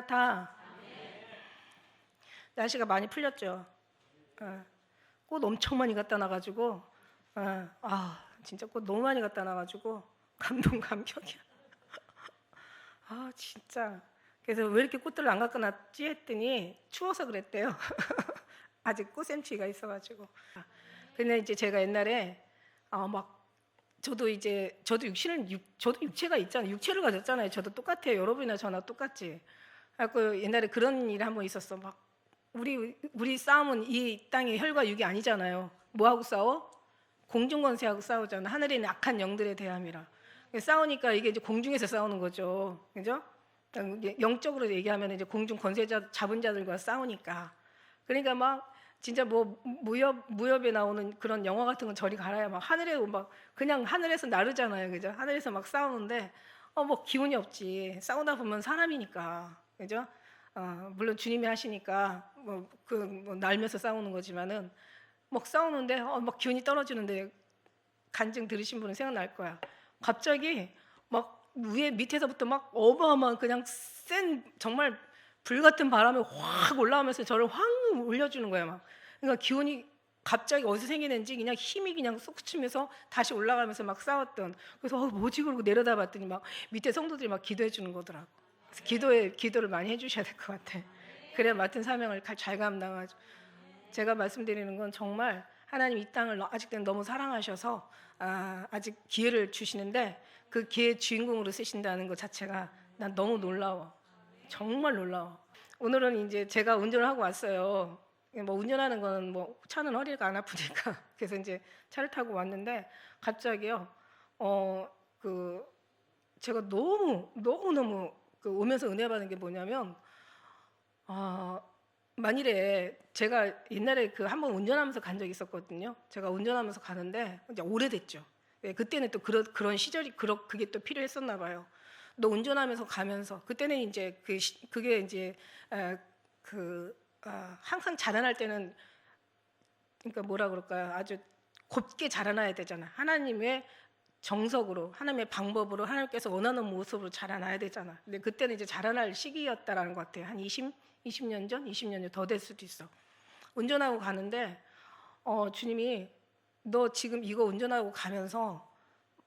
마라나타. 날씨가 많이 풀렸죠. 꽃 엄청 많이 갖다 놔가지고 진짜 꽃 너무 많이 갖다 놔가지고 감동감격이야. 진짜. 그래서 왜 이렇게 꽃들을 안 갖다 놨지 했더니 추워서 그랬대요. 아직 꽃샘추위가 있어가지고. 근데 이제 제가 옛날에 저도 육체가 있잖아요. 육체를 가졌잖아요. 저도 똑같아요. 여러분이나 저나 똑같지. 그래서 옛날에 그런 일이 한번 있었어. 막 우리 싸움은 이 땅의 혈과 육이 아니잖아요. 뭐하고 싸워? 공중권세하고 싸우잖아. 하늘에 있는 악한 영들에 대함이라. 싸우니까 이게 이제 공중에서 싸우는 거죠. 그죠? 영적으로 얘기하면 이제 공중 권세자 잡은 자들과 싸우니까. 그러니까 막 진짜 뭐 무협에 나오는 그런 영화 같은 건 저리 가라야 막 하늘에 막 그냥 하늘에서 나르잖아요. 그죠? 하늘에서 막 싸우는데 뭐 기운이 없지. 싸우다 보면 사람이니까. 그죠? 물론 주님이 하시니까 날면서 싸우는 거지만은 막 싸우는데 막 기운이 떨어지는데 간증 들으신 분은 생각날 거야. 갑자기 막 밑에서부터 막 어마어마한 그냥 센 정말 불같은 바람이 확 올라오면서 저를 확 올려주는 거야. 막. 그러니까 기운이 갑자기 어디서 생기는지 그냥 힘이 그냥 쏙 치면서 다시 올라가면서 막 싸웠던. 그래서 뭐지 그러고 내려다봤더니 막 밑에 성도들이 막 기도해 주는 거더라고. 그래서 기도를 많이 해주셔야 될 것 같아. 그래야 맡은 사명을 잘 감당하죠. 제가 말씀드리는 건 정말 하나님 이 땅을 아직도 너무 사랑하셔서 아직 기회를 주시는데 그 기회의 주인공으로 쓰신다는 것 자체가 난 너무 놀라워. 정말 놀라워. 오늘은 이제 제가 운전을 하고 왔어요. 뭐 운전하는 거는 뭐 차는 허리가 안 아프니까 그래서 이제 차를 타고 왔는데 갑자기요. 제가 너무 오면서 은혜 받은 게 뭐냐면 만일에 제가 옛날에 한번 운전하면서 간 적이 있었거든요. 제가 운전하면서 가는데 이제 오래됐죠. 그때는 또 그런 시절이 그게 또 필요했었나 봐요. 너 운전하면서 가면서 그때는 이제 그게 이제 항상 자라날 때는 그러니까 뭐라 그럴까요? 아주 곱게 자라나야 되잖아. 하나님의 정석으로 하나님의 방법으로 하나님께서 원하는 모습으로 자라나야 되잖아. 근데 그때는 이제 자라날 시기였다라는 것 같아요. 한 20년 전, 20년 전 더 될 수도 있어. 운전하고 가는데 주님이 너 지금 이거 운전하고 가면서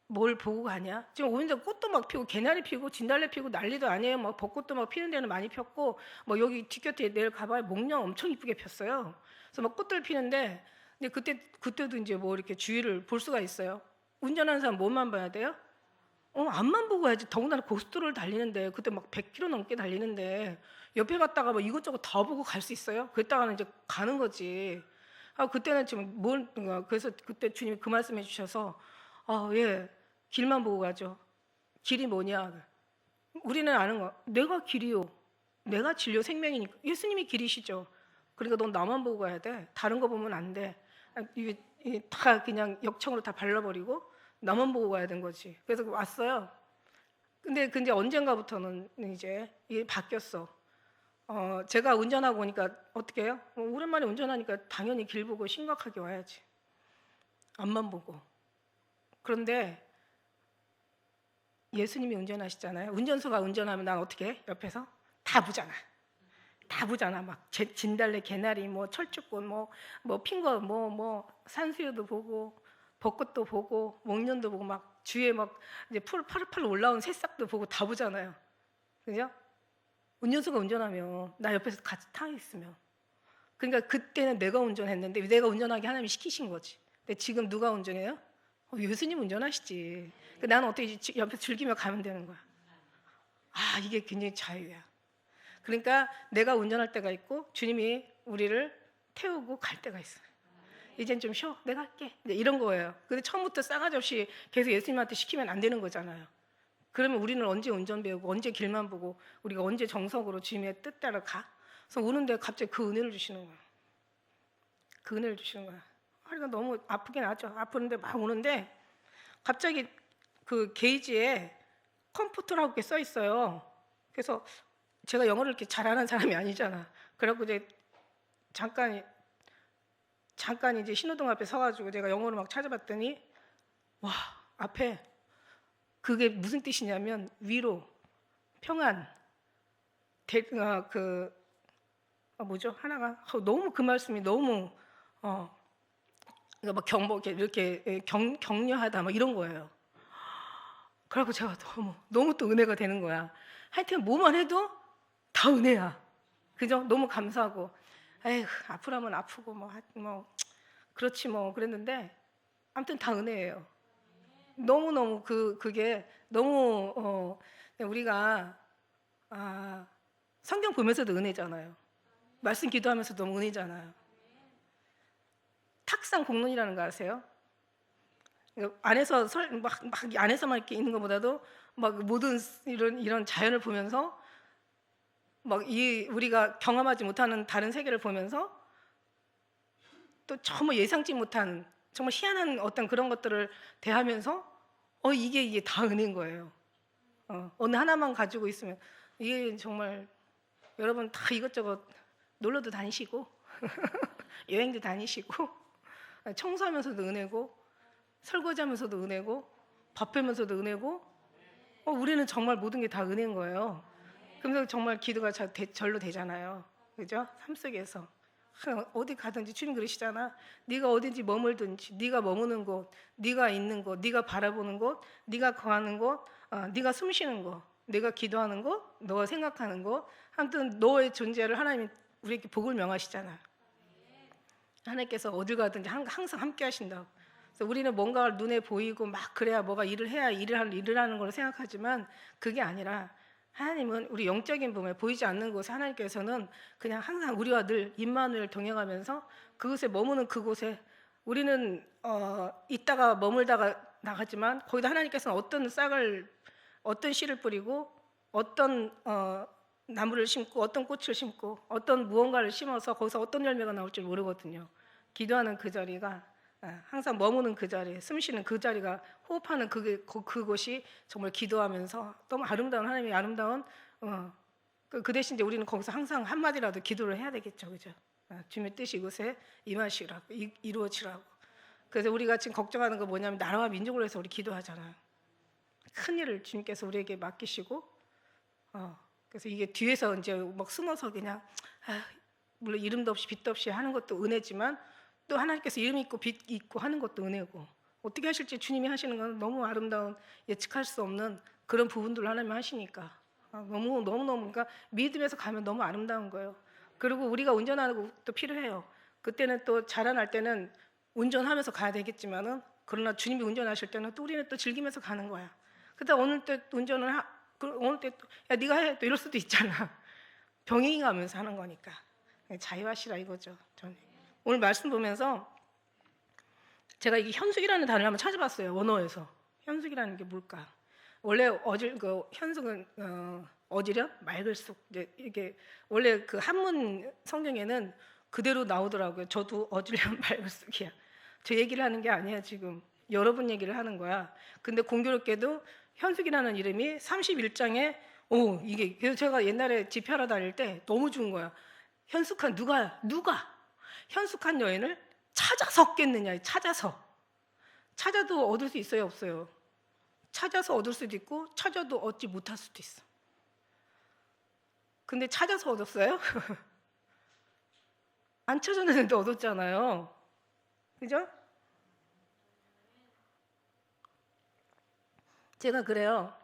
뭘 보고 가냐? 지금 오는데 꽃도 막 피고 개나리 피고 진달래 피고 난리도 아니에요. 막 벚꽃도 막 피는 데는 많이 폈고 뭐 여기 뒷곁에 내일 가봐야 목련 엄청 이쁘게 폈어요. 그래서 막 꽃들 피는데 근데 그때도 이제 뭐 이렇게 주위를 볼 수가 있어요. 운전하는 사람 뭐만 봐야 돼요? 앞만 보고 가야지. 더군다나 고속도로를 달리는데 그때 막 100km 넘게 달리는데 옆에 갔다가 뭐 이것저것 다 보고 갈 수 있어요? 그랬다가는 이제 가는 거지. 그때는 지금 그래서 그때 주님이 그 말씀해 주셔서 예, 길만 보고 가죠. 길이 뭐냐? 우리는 아는 거. 내가 길이요. 내가 진료 생명이니까. 예수님이 길이시죠. 그러니까 넌 나만 보고 가야 돼. 다른 거 보면 안 돼. 이게 다 그냥 역청으로 다 발라버리고 나만 보고 가야 된 거지. 그래서 왔어요. 근데 언젠가부터는 이제 이게 바뀌었어. 제가 운전하고 오니까 어떻게 해요? 오랜만에 운전하니까 당연히 길 보고 심각하게 와야지. 앞만 보고. 그런데 예수님이 운전하시잖아요. 운전수가 운전하면 난 어떻게 해? 옆에서 다 보잖아. 다 보잖아. 막 진달래, 개나리, 뭐 철쭉꽃, 뭐 핀 거, 뭐 산수유도 보고 벚꽃도 보고 목련도 보고 막 주위에 막 이제 풀 파릇파릇 올라온 새싹도 보고 다 보잖아요. 그죠? 운전수가 운전하면 나 옆에서 같이 타 있으면 그러니까 그때는 내가 운전했는데 내가 운전하게 하나님이 시키신 거지. 근데 지금 누가 운전해요? 예수님 운전하시지. 나는 어떻게 옆에 즐기며 가면 되는 거야. 이게 굉장히 자유야. 그러니까 내가 운전할 때가 있고 주님이 우리를 태우고 갈 때가 있어요. 이젠 좀 쉬어. 내가 할게. 이런 거예요. 근데 처음부터 싸가지 없이 계속 예수님한테 시키면 안 되는 거잖아요. 그러면 우리는 언제 운전 배우고 언제 길만 보고 우리가 언제 정석으로 주님의 뜻 따라 가? 그래서 오는데 갑자기 그 은혜를 주시는 거야. 그 은혜를 주시는 거야. 허리가 너무 아프긴 하죠. 아프는데 막 오는데 갑자기 그 게이지에 컴포트라고 이렇게 써 있어요. 그래서 제가 영어를 이렇게 잘하는 사람이 아니잖아. 그래갖고 이제 잠깐 이제 신호등 앞에 서가지고 제가 영어로 막 찾아봤더니 와, 앞에 그게 무슨 뜻이냐면 위로, 평안, 뭐죠? 하나가 너무 그 말씀이 너무 그러니까 막 이렇게 격려하다 막 이런 거예요. 그래갖고 제가 너무 또 은혜가 되는 거야. 하여튼 뭐만 해도 다 은혜야. 그죠? 너무 감사하고, 에휴, 아프라면 아프고, 그렇지 뭐, 그랬는데, 아무튼 다 은혜예요. 너무너무 그게 너무, 우리가, 성경 보면서도 은혜잖아요. 말씀 기도하면서도 너무 은혜잖아요. 탁상 공론이라는 거 아세요? 안에서 안에서만 이렇게 있는 것보다도 막 모든 이런 자연을 보면서 우리가 경험하지 못하는 다른 세계를 보면서 또 정말 예상치 못한 정말 희한한 어떤 그런 것들을 대하면서 이게 다 은혜인 거예요. 어느 하나만 가지고 있으면 이게 정말 여러분 다 이것저것 놀러도 다니시고 여행도 다니시고 청소하면서도 은혜고 설거지하면서도 은혜고 밥 하면서도 은혜고 우리는 정말 모든 게 다 은혜인 거예요. 그러면서 정말 기도가 절로 되잖아요. 그죠? 삶 속에서 어디 가든지 주님 그러시잖아. 네가 어딘지 머물든지 네가 머무는 곳, 네가 있는 곳, 네가 바라보는 곳, 네가 거하는 곳, 네가 숨쉬는 곳, 네가 기도하는 곳, 너가 생각하는 곳, 아무튼 너의 존재를 하나님이 우리에게 복을 명하시잖아. 하나님께서 어딜 가든지 항상 함께 하신다고. 그래서 우리는 뭔가 눈에 보이고 막 그래야 뭐가 일을 해야 일을 하는 걸 생각하지만 그게 아니라 하나님은 우리 영적인 부분에 보이지 않는 곳에 하나님께서는 그냥 항상 우리와 늘 임마누엘 동행하면서 그곳에 머무는 그곳에 우리는 있다가 머물다가 나가지만 거기다 하나님께서는 어떤 씨를 뿌리고 어떤 나무를 심고 어떤 꽃을 심고 어떤 무언가를 심어서 거기서 어떤 열매가 나올지 모르거든요. 기도하는 그 자리가 항상 머무는 그 자리, 숨쉬는 그 자리가 호흡하는 그곳이 정말 기도하면서 너무 아름다운 하나님의 아름다운 그 대신 이제 우리는 거기서 항상 한마디라도 기도를 해야 되겠죠, 그죠? 주님의 뜻이 이곳에 임하시라고 이루어지라고. 그래서 우리가 지금 걱정하는 거 뭐냐면 나라와 민족을 위해서 우리 기도하잖아요. 큰 일을 주님께서 우리에게 맡기시고, 그래서 이게 뒤에서 이제 막 숨어서 그냥 물론 이름도 없이 빛도 없이 하는 것도 은혜지만. 또 하나님께서 이름 있고 빛 있고 하는 것도 은혜고 어떻게 하실지 주님이 하시는 건 너무 아름다운 예측할 수 없는 그런 부분들을 하나님이 하시니까 너무 그러니까 믿음에서 가면 너무 아름다운 거예요. 그리고 우리가 운전하는 것도 필요해요. 그때는 또 자라날 때는 운전하면서 가야 되겠지만은 그러나 주님이 운전하실 때는 또 우리는 또 즐기면서 가는 거야. 그러다 어느 때 운전을 어느 때 또 야 네가 해 또 이럴 수도 있잖아. 병행이 가면서 하는 거니까 자유하시라 이거죠. 저는. 오늘 말씀 보면서 제가 이게 현숙이라는 단어를 한번 찾아봤어요. 원어에서. 현숙이라는 게 뭘까? 원래 현숙은 어지렴, 맑을숙 이게 원래 그 한문 성경에는 그대로 나오더라고요. 저도 어지렴, 맑을숙이야. 저 얘기를 하는 게 아니야 지금. 여러분 얘기를 하는 거야. 근데 공교롭게도 현숙이라는 이름이 31장에 이게 그래서 제가 옛날에 집회하러 다닐 때 너무 좋은 거야. 현숙한 누가 현숙한 여인을 찾아서 얻겠느냐. 찾아도 얻을 수 있어요 없어요? 찾아서 얻을 수도 있고 찾아도 얻지 못할 수도 있어. 근데 찾아서 얻었어요? 안 찾았는데 얻었잖아요. 그죠? 제가 그래요.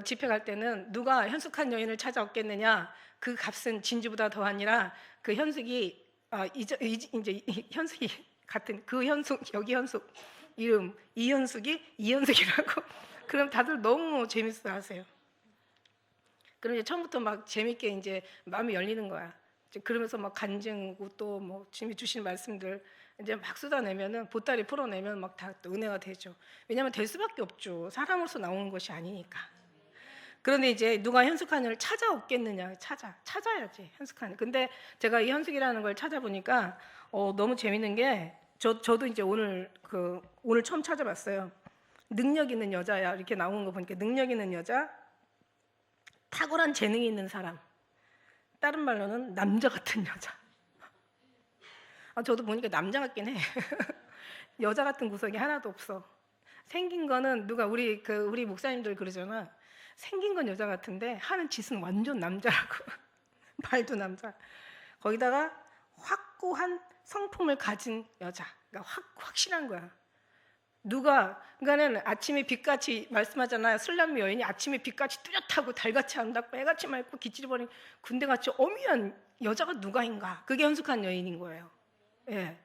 집회 갈 때는 누가 현숙한 여인을 찾아 얻겠느냐. 그 값은 진주보다 더하니라. 그 현숙이 이제 현숙이 같은 그 현숙 여기 현숙 이름 이현숙이 이현숙이라고. 그럼 다들 너무 재밌어 하세요. 그럼 이제 처음부터 막 재밌게 이제 마음이 열리는 거야. 그러면서 막 간증하고 또 뭐 주님이 주신 말씀들 이제 막 쏟아내면은 보따리 풀어내면 막 다 또 은혜가 되죠. 왜냐하면 될 수밖에 없죠. 사람으로서 나오는 것이 아니니까. 그런데 이제 누가 현숙한을 찾아오겠느냐. 찾아야지 현숙한. 근데 제가 이 현숙이라는 걸 찾아보니까 너무 재밌는 게 저도 이제 오늘 처음 찾아봤어요. 능력 있는 여자야 이렇게 나오는 거 보니까 능력 있는 여자, 탁월한 재능이 있는 사람, 다른 말로는 남자 같은 여자. 저도 보니까 남자 같긴 해. 여자 같은 구석이 하나도 없어. 생긴 거는 누가 우리 목사님들 그러잖아. 생긴 건 여자 같은데 하는 짓은 완전 남자라고. 말도 남자. 거기다가 확고한 성품을 가진 여자. 그러니까 확실한 거야. 그러니까는 아침에 빛같이 말씀하잖아요. 슬람 여인이 아침에 빛같이 뚜렷하고 달같이 아름답고 해같이 맑고 기질이 버린 군대같이 어미한 여자가 누가인가? 그게 현숙한 여인인 거예요. 예.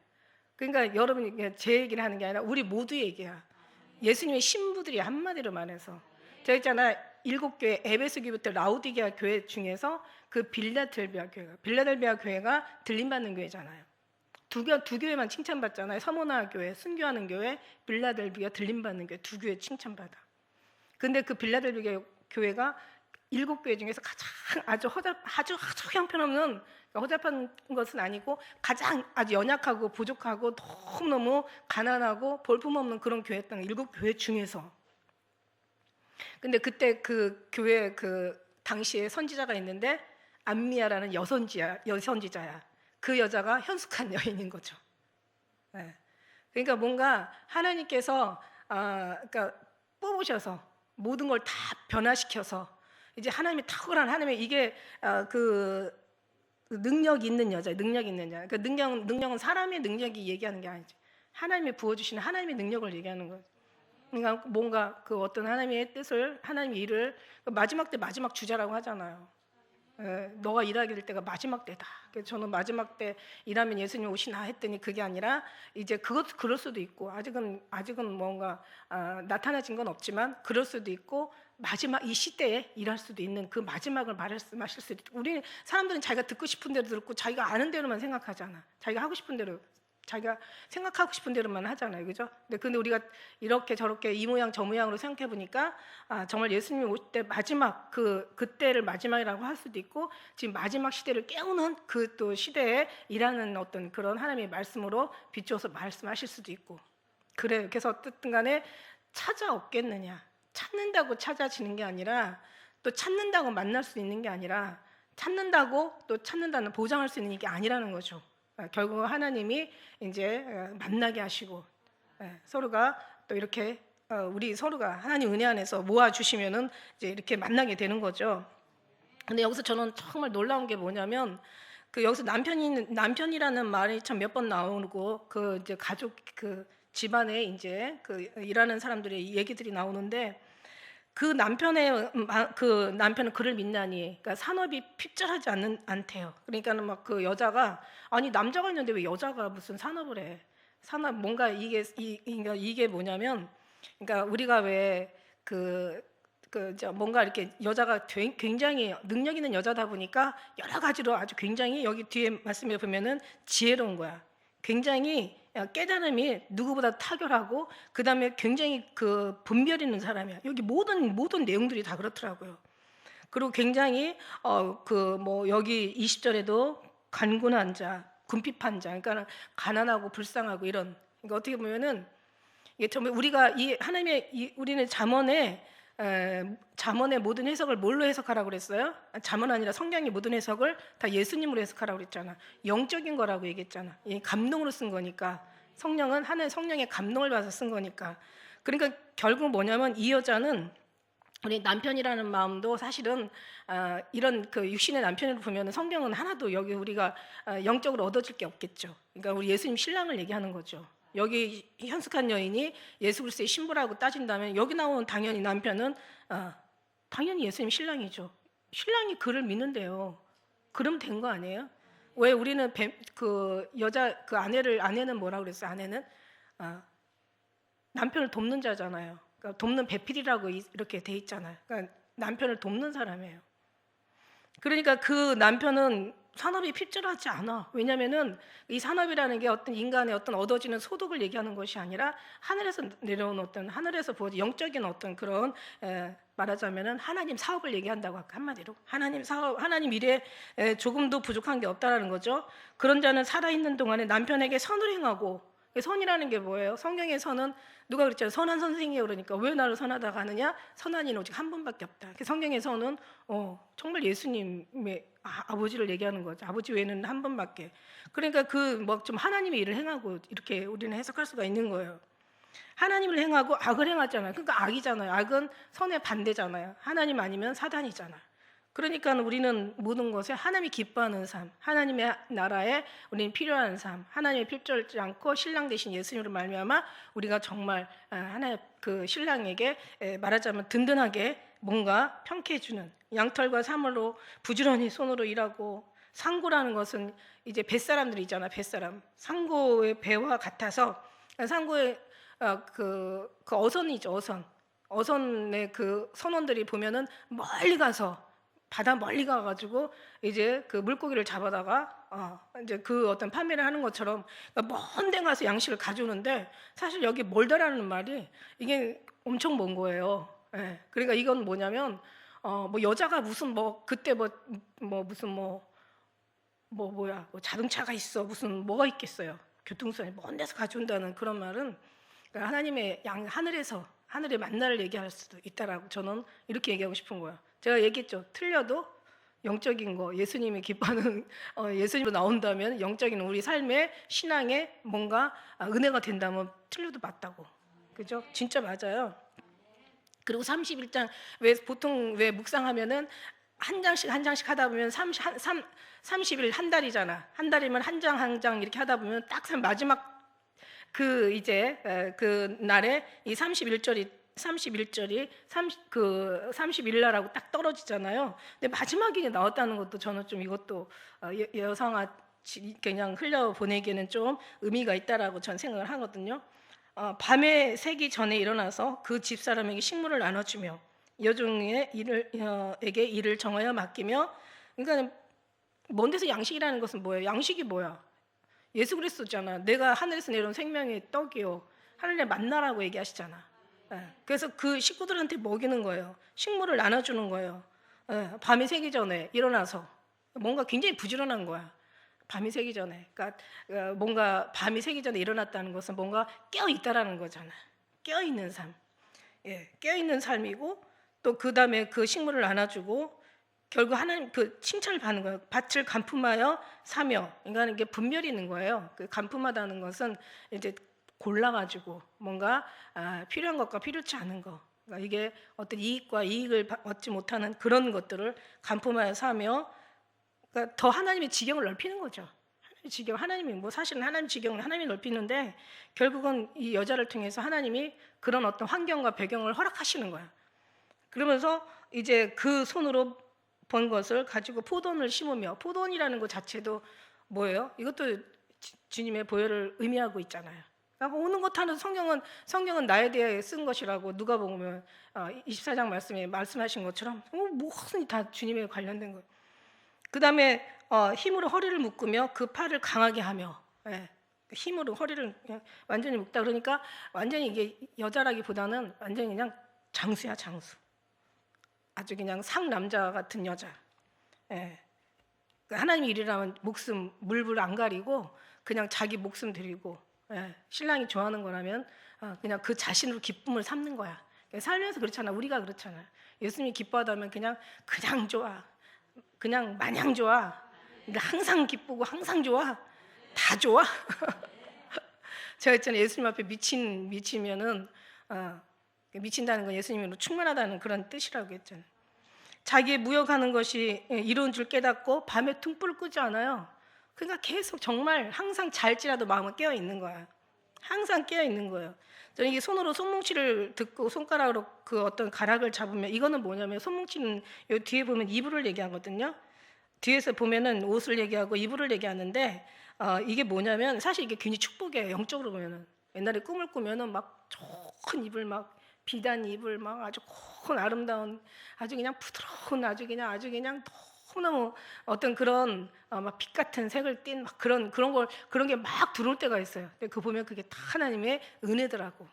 그러니까 여러분이 제 얘기를 하는 게 아니라 우리 모두의 얘기야. 예수님의 신부들이 한마디로 말해서 제가 있잖아 7교회 에베소 교회부터 라우디게아 교회 중에서 그 빌라델비아 교회가 들림받는 교회잖아요. 두 교회만 칭찬받잖아요. 서모나 교회, 순교하는 교회, 빌라델비아 들림받는 교회 두 교회 칭찬받아. 근데 그 빌라델비아 교회가 7교회 중에서 가장 아주 형편없는, 허접한 것은 아니고 가장 아주 연약하고 부족하고 너무너무 가난하고 볼품없는 그런 교회였던 7교회 중에서. 근데 그때 그 교회 그 당시에 선지자가 있는데 암미야라는 여선지자야. 그 여자가 현숙한 여인인 거죠. 네. 그러니까 뭔가 하나님께서 그러니까 뽑으셔서 모든 걸 다 변화시켜서 이제 하나님의 탁월한 하나님의 이게 그 능력 있는 여자. 그 능력은 사람의 능력이 얘기하는 게 아니지. 하나님이 부어주시는 하나님의 능력을 얘기하는 거죠. 그러니까 뭔가 그 어떤 하나님의 뜻을, 하나님의 일을 마지막 때 마지막 주자라고 하잖아요. 너가 일하게 될 때가 마지막 때다. 그래서 저는 마지막 때 일하면 예수님 오시나 했더니 그게 아니라 이제 그것도 그럴 수도 있고 아직은 뭔가 나타나진 건 없지만 그럴 수도 있고 마지막 이 시대에 일할 수도 있는 그 마지막을 말씀하실 수도 있고. 우리 사람들은 자기가 듣고 싶은 대로 듣고 자기가 아는 대로만 생각하잖아. 자기가 하고 싶은 대로 자기가 생각하고 싶은 대로만 하잖아요, 그죠? 근데 우리가 이렇게 저렇게 이 모양 저 모양으로 생각해 보니까 정말 예수님이 오실 때 마지막 그때를 마지막이라고 할 수도 있고 지금 마지막 시대를 깨우는 그 또 시대에 일하는 어떤 그런 하나님의 말씀으로 비추어서 말씀하실 수도 있고. 그래요. 그래서 어쨌든 간에 찾아없겠느냐. 찾는다고 찾아지는 게 아니라 또 찾는다고 만날 수 있는 게 아니라 찾는다고 또 찾는다는 보장할 수 있는 게 아니라는 거죠. 결국 하나님이 이제 만나게 하시고 서로가 또 이렇게 우리 서로가 하나님 은혜 안에서 모아 주시면은 이제 이렇게 만나게 되는 거죠. 근데 여기서 저는 정말 놀라운 게 뭐냐면 그 여기서 남편이라는 말이 참 몇 번 나오고 그 이제 가족 그 집안에 이제 그 일하는 사람들의 얘기들이 나오는데 그 남편은 그를 믿나니, 그러니까 산업이 핍절하지 않대요. 그러니까는 막 그 여자가 아니 남자가 있는데 왜 여자가 무슨 산업을 해? 산업 뭔가 이게 뭐냐면, 그러니까 우리가 왜 뭔가 이렇게 여자가 굉장히 능력 있는 여자다 보니까 여러 가지로 아주 굉장히 여기 뒤에 말씀에 보면은 지혜로운 거야. 굉장히 깨달음이 누구보다 탁월하고 그다음에 굉장히 그 분별 있는 사람이야. 여기 모든 내용들이 다 그렇더라고요. 그리고 굉장히 여기 20절에도 간군한 자, 궁핍한 자, 그러니까 가난하고 불쌍하고 이런. 그러니까 어떻게 보면은 이게 정말 우리가 우리는 잠언의 모든 해석을 뭘로 해석하라고 그랬어요? 잠언 아니라 성경의 모든 해석을 다 예수님으로 해석하라고 그랬잖아. 영적인 거라고 얘기했잖아. 감동으로 쓴 거니까. 성령은 하나의 성령의 감동을 받아서 쓴 거니까. 그러니까 결국 뭐냐면 이 여자는 우리 남편이라는 마음도 사실은 이런 그 육신의 남편을 보면 성경은 하나도 여기 우리가 영적으로 얻어질 게 없겠죠. 그러니까 우리 예수님 신랑을 얘기하는 거죠. 여기 현숙한 여인이 예수 그리스도의 신부라고 따진다면 여기 나오는 당연히 남편은 당연히 예수님 신랑이죠. 신랑이 그를 믿는데요. 그럼 된 거 아니에요? 왜 우리는 아내는 뭐라 그랬어요? 아내는 남편을 돕는 자잖아요. 그러니까 돕는 배필이라고 이렇게 돼 있잖아요. 그러니까 남편을 돕는 사람이에요. 그러니까 그 남편은 산업이 핍절하지 않아. 왜냐하면은 이 산업이라는 게 어떤 인간의 어떤 얻어지는 소득을 얘기하는 것이 아니라 하늘에서 내려온 어떤 하늘에서 부어진 영적인 어떤 그런 말하자면은 하나님 사업을 얘기한다고 할까, 한마디로 하나님 사업, 하나님 일에 조금도 부족한 게 없다라는 거죠. 그런 자는 살아있는 동안에 남편에게 선을 행하고, 선이라는 게 뭐예요? 성경의 선은 누가 그랬잖아요. 선한 선생이에요. 그러니까 왜 나를 선하다고 하느냐? 선한 이는 오직 한 분밖에 없다. 성경의 선은 정말 예수님의 아버지를 얘기하는 거죠. 아버지 외에는 한 분밖에. 그러니까 좀 하나님의 일을 행하고 이렇게 우리는 해석할 수가 있는 거예요. 하나님을 행하고 악을 행하잖아요. 그러니까 악이잖아요. 악은 선의 반대잖아요. 하나님 아니면 사단이잖아요. 그러니까 우리는 모든 것에 하나님이 기뻐하는 삶, 하나님의 나라에 우리는 필요한 삶, 하나님의 필요하지 않고 신랑 대신 예수님으로 말미암아 우리가 정말 하나의 그 신랑에게 말하자면 든든하게 뭔가 평가해 주는, 양털과 사물로 부지런히 손으로 일하고, 상고라는 것은 이제 뱃사람들이잖아. 뱃사람, 상고의 배와 같아서, 상고의 그 어선이죠. 어선의 그 선원들이 보면은 멀리 가서, 바다 멀리 가가지고 이제 그 물고기를 잡아다가 이제 그 어떤 판매를 하는 것처럼 먼 데 가서 양식을 가져오는데, 사실 여기 멀다라는 말이 이게 엄청 먼 거예요. 예. 그러니까 이건 뭐냐면 뭐 여자가 무슨 뭐 그때 무슨 뭐야 뭐 자동차가 있어, 무슨 뭐가 있겠어요. 교통수단이 먼 데서 가져온다는 그런 말은 그러니까 하나님의 하늘의 만나를 얘기할 수도 있다라고 저는 이렇게 얘기하고 싶은 거예요. 제가 얘기했죠. 틀려도 영적인 거, 예수님이 기뻐하는 예수님으로 나온다면 영적인 우리 삶의 신앙에 뭔가 은혜가 된다면 틀려도 맞다고. 그죠? 진짜 맞아요. 그리고 31장 보통 묵상하면은 한 장씩 하다 보면 30일 한 달이잖아. 한 달이면 한 장 이렇게 하다 보면 딱 마지막 그 이제 그 날에 이 31절이 30일 날하고 딱 떨어지잖아요. 근데 마지막에 나왔다는 것도 저는 좀 이것도 여성아치 그냥 흘려 보내기에는 좀 의미가 있다라고 저는 생각을 하거든요. 밤에 새기 전에 일어나서 그 집사람에게 식물을 나눠주며 여종에게 일을 정하여 맡기며, 그러니까 먼 데서 양식이라는 것은 뭐예요? 양식이 뭐야? 예수 그리스도잖아. 내가 하늘에서 내려온 생명의 떡이요, 하늘의 만나라고 얘기하시잖아. 그래서 그 식구들한테 먹이는 거예요. 식물을 나눠주는 거예요. 밤이 새기 전에 일어나서 뭔가 굉장히 부지런한 거야. 밤이 새기 전에. 그러니까 뭔가 밤이 새기 전에 일어났다는 것은 뭔가 깨어 있다라는 거잖아. 깨어 있는 삶. 깨어 있는 삶이고, 또 그 다음에 그 식물을 나눠주고, 결국 하나님 그 칭찬을 받는 거예요. 밭을 간품하여 사며, 그러니까 이게 분별이 있는 거예요. 그 간품하다는 것은 이제 골라가지고 뭔가 필요한 것과 필요치 않은 것, 그러니까 이게 어떤 이익과 이익을 얻지 못하는 그런 것들을 간품하여 사며, 그러니까 더 하나님의 지경을 넓히는 거죠. 하나님이 뭐 사실은 하나님 지경을 하나님이 넓히는데, 결국은 이 여자를 통해서 하나님이 그런 어떤 환경과 배경을 허락하시는 거야. 그러면서 이제 그 손으로 번 것을 가지고 포도원을 심으며, 포도원이라는 것 자체도 뭐예요? 이것도 주님의 보혈을 의미하고 있잖아요. 그러니까 오는 것 하는 성경은 나에 대해 쓴 것이라고 누가 보면 24장 말씀에 말씀하신 것처럼 무엇이 다 주님에 관련된 거예요. 그 다음에 힘으로 허리를 묶으며 그 팔을 강하게 하며, 힘으로 허리를 그냥 완전히 묶다. 그러니까 완전히 이게 여자라기보다는 완전히 그냥 장수야, 장수. 아주 그냥 상남자 같은 여자. 하나님 일이라면 목숨 물불 안 가리고 그냥 자기 목숨 드리고, 신랑이 좋아하는 거라면 그냥 그 자신으로 기쁨을 삼는 거야. 살면서 그렇잖아. 우리가 그렇잖아. 예수님이 기뻐하다면 그냥 좋아. 그냥 마냥 좋아. 그러니까 항상 기쁘고 항상 좋아. 다 좋아. 제가 했잖아요. 예수님 앞에 미치면은 미친다는 건 예수님으로 충만하다는 그런 뜻이라고 했잖아요. 자기의 무역하는 것이 이로운 줄 깨닫고 밤에 등불을 끄지 않아요. 그러니까 계속 정말 항상 잘지라도 마음은 깨어 있는 거야. 항상 깨어 있는 거예요. 저는 이게 손으로 손뭉치를 듣고 손가락으로 그 어떤 가락을 잡으면, 이거는 뭐냐면 손뭉치는 요 뒤에 보면 이불을 얘기하거든요. 뒤에서 보면은 옷을 얘기하고 이불을 얘기하는데 이게 뭐냐면 사실 이게 굉장히 축복이에요. 영적으로 보면은 옛날에 꿈을 꾸면은 막 좋은 이불, 막 비단 이불, 막 아주 고운 아름다운 아주 그냥 부드러운 아주 그냥 너무너무 어떤 그런 막 빛 같은 색을 띤 막 그런 게 막 들어올 때가 있어요. 근데 그 보면 그게 다 하나님의 은혜더라고.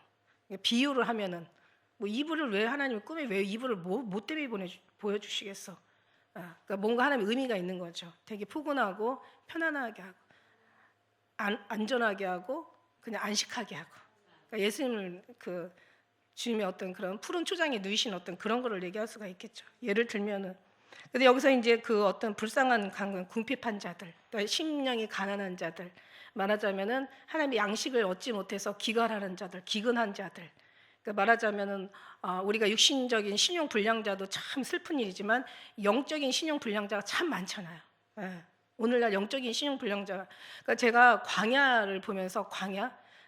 비유를 하면은 뭐 이불을 왜 하나님 꿈에 왜 이불을 뭐 때문에 보여주시겠어? 그러니까 뭔가 하나님의 의미가 있는 거죠. 되게 푸근하고 편안하게 하고 안전하게 하고 그냥 안식하게 하고. 그러니까 예수님을 그 주님의 어떤 그런 푸른 초장에 누이신 어떤 그런 거를 얘기할 수가 있겠죠. 예를 들면은, 근데 여기서 이제 그 어떤 불쌍한 궁핍한 자들, 또 심령이 가난한 자들, 말하자면은 하나님의 양식을 얻지 못해서 기갈하는 자들, 기근한 자들, 그러니까 말하자면은 우리가 육신적인 신용 불량자도 참 슬픈 일이지만 영적인 신용 불량자가 참 많잖아요. 예. 오늘날 영적인 신용 불량자가, 그러니까 제가 광야를 보면서